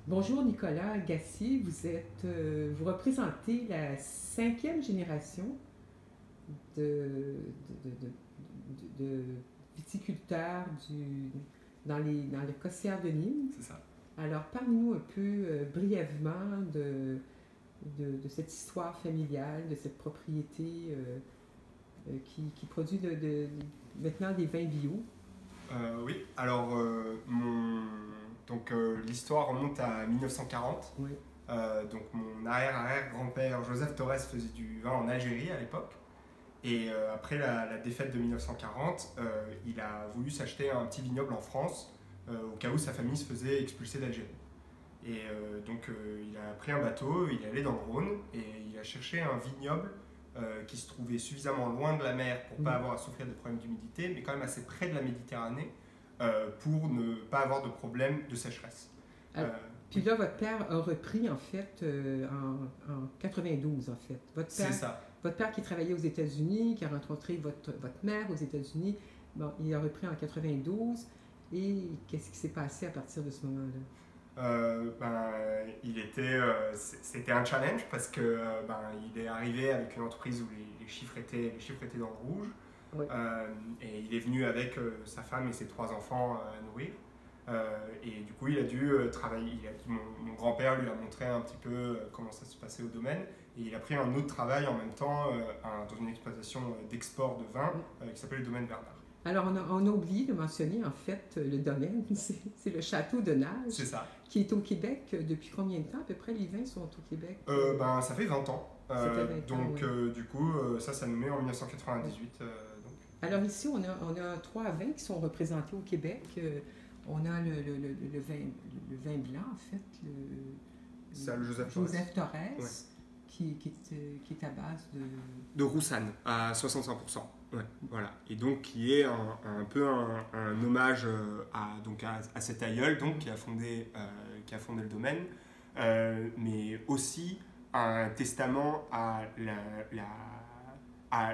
Bonjour Nicolas Gassier, vous représentez la cinquième génération de, de viticulteurs dans le Costière de Nîmes. C'est ça. Alors parlez-nous un peu brièvement de cette histoire familiale, de cette propriété qui produit maintenant des vins bio. Oui, alors l'histoire remonte à 1940. Oui. Donc mon arrière-arrière-grand-père Joseph Torres faisait du vin en Algérie à l'époque. Et après la défaite de 1940, il a voulu s'acheter un petit vignoble en France au cas où sa famille se faisait expulser d'Algérie. Et il a pris un bateau, il est allé dans le Rhône et il a cherché un vignoble qui se trouvait suffisamment loin de la mer pour ne pas avoir à souffrir des problèmes d'humidité, mais quand même assez près de la Méditerranée pour ne pas avoir de problème de sécheresse. Puis là, votre père a repris en fait en 92 en fait. C'est ça. Votre père qui travaillait aux États-Unis, qui a rencontré votre mère aux États-Unis, bon, il a repris en 92. Et qu'est-ce qui s'est passé à partir de ce moment-là? C'était un challenge parce que il est arrivé avec une entreprise où les chiffres étaient dans le rouge. Oui. Et il est venu avec sa femme et ses 3 enfants à nourrir. Et du coup, il a dû travailler. Mon grand-père lui a montré un petit peu comment ça se passait au domaine. Et il a pris un autre travail en même temps dans une exploitation d'export de vin qui s'appelle le domaine Bernard. Alors, on a oublié de mentionner, en fait, le domaine, c'est le château de Nage. C'est ça. Qui est au Québec depuis combien de temps, à peu près, les vins sont au Québec? Ça fait 20 ans. Du coup, ça nous met en 1998. Alors ici, on a 3 vins qui sont représentés au Québec. On a le vin blanc, en fait, c'est le Joseph Torres, ouais. qui est à base de Roussanne, à 65%. Ouais, voilà. Et donc qui est un peu un hommage à cet aïeul qui a fondé le domaine, mais aussi un testament à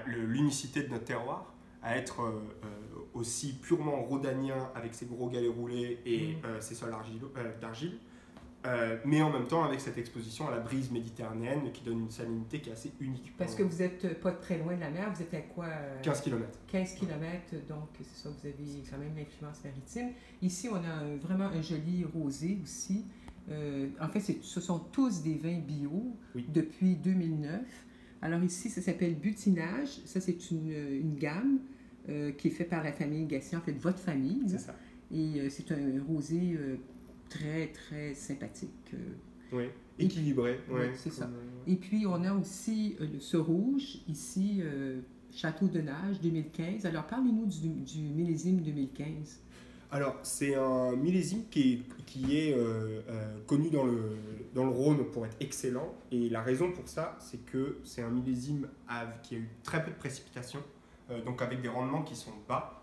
l'unicité de notre terroir, à être aussi purement rhodanien avec ses gros galets roulés et ses sols d'argile, mais en même temps avec cette exposition à la brise méditerranéenne qui donne une salinité qui est assez unique. Parce que vous n'êtes pas très loin de la mer, vous êtes à quoi? 15 km. 15 km, donc c'est ça, vous avez quand même l'influence maritime. Ici, on a vraiment un joli rosé aussi. En fait, ce sont tous des vins bio depuis 2009. Alors ici, ça s'appelle Butinage. Ça, c'est une gamme qui est faite par la famille Gassier, en fait, votre famille. C'est ça. Et c'est un rosé très, très sympathique. Oui, équilibré. Oui, c'est ça. Et puis, on a aussi ce rouge, ici, Château de Nage 2015. Alors, parlez-nous du millésime 2015. Alors, c'est un millésime qui est connu dans le Rhône pour être excellent. Et la raison pour ça, c'est que c'est un millésime qui a eu très peu de précipitations, donc avec des rendements qui sont bas.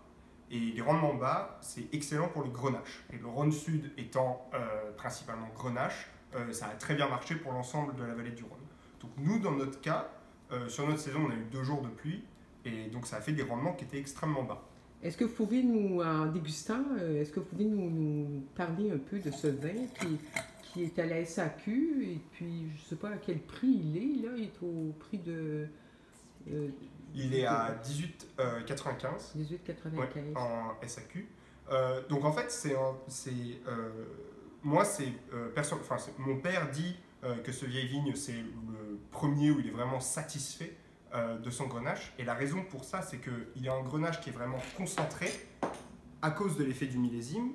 Et les rendements bas, c'est excellent pour le grenache. Et le Rhône Sud étant principalement grenache, ça a très bien marché pour l'ensemble de la vallée du Rhône. Donc nous, dans notre cas, sur notre saison, on a eu 2 jours de pluie. Et donc ça a fait des rendements qui étaient extrêmement bas. Est-ce que vous pouvez en dégustant, est-ce que vous pouvez nous parler un peu de ce vin qui est à la SAQ et puis je ne sais pas à quel prix il est, là, il est au prix de... il est à 18,95 18,95 en SAQ. Donc en fait, mon père dit que ce vieil vigne, c'est le premier où il est vraiment satisfait de son grenache. Et la raison pour ça, c'est qu'il y a un grenache qui est vraiment concentré à cause de l'effet du millésime,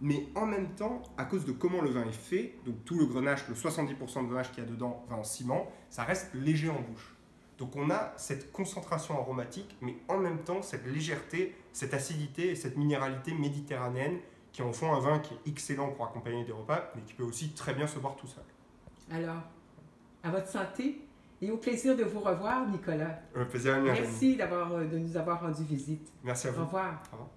mais en même temps, à cause de comment le vin est fait, donc tout le grenache, le 70% de grenache qu'il y a dedans va en ciment, ça reste léger en bouche. Donc on a cette concentration aromatique, mais en même temps cette légèreté, cette acidité et cette minéralité méditerranéenne qui en font un vin qui est excellent pour accompagner des repas, mais qui peut aussi très bien se boire tout seul. Alors, à votre santé! Et au plaisir de vous revoir, Nicolas. Un plaisir, merci de nous avoir rendu visite. Merci à vous. Au revoir. Au revoir.